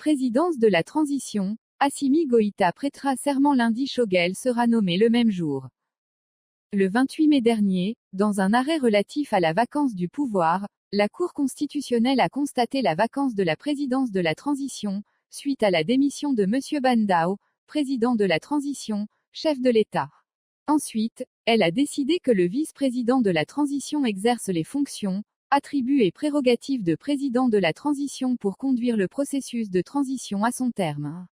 Présidence de la transition, Assimi Goïta prêtera serment lundi. Shogel sera nommé le même jour. Le 28 mai dernier, dans un arrêt relatif à la vacance du pouvoir, la Cour constitutionnelle a constaté la vacance de la présidence de la transition, suite à la démission de M. Ban Dao, président de la transition, chef de l'État. Ensuite, elle a décidé que le vice-président de la transition exerce les fonctions, attributs et prérogatives de président de la transition pour conduire le processus de transition à son terme.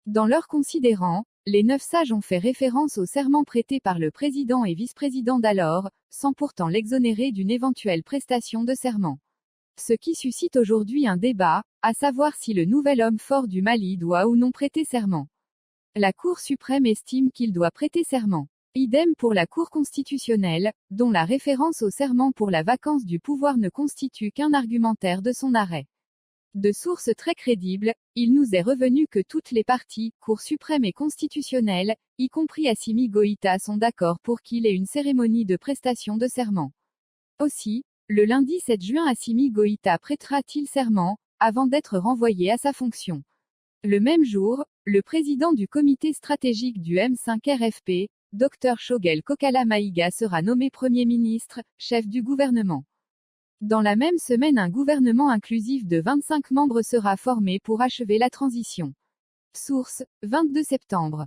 Dans leur considérant, les 9 sages ont fait référence au serment prêté par le président et vice-président d'alors, sans pourtant l'exonérer d'une éventuelle prestation de serment. Ce qui suscite aujourd'hui un débat, à savoir si le nouvel homme fort du Mali doit ou non prêter serment. La Cour suprême estime qu'il doit prêter serment. Idem pour la Cour constitutionnelle, dont la référence au serment pour la vacance du pouvoir ne constitue qu'un argumentaire de son arrêt. De sources très crédibles, il nous est revenu que toutes les parties, Cour suprême et constitutionnelle, y compris Assimi Goïta, sont d'accord pour qu'il ait une cérémonie de prestation de serment. Aussi, le lundi 7 juin, Assimi Goïta prêtera-t-il serment, avant d'être renvoyé à sa fonction. Le même jour, le président du comité stratégique du M5 RFP, Dr Shogel Kokala Maïga, sera nommé Premier ministre, chef du gouvernement. Dans la même semaine, un gouvernement inclusif de 25 membres sera formé pour achever la transition. Source, 22 septembre.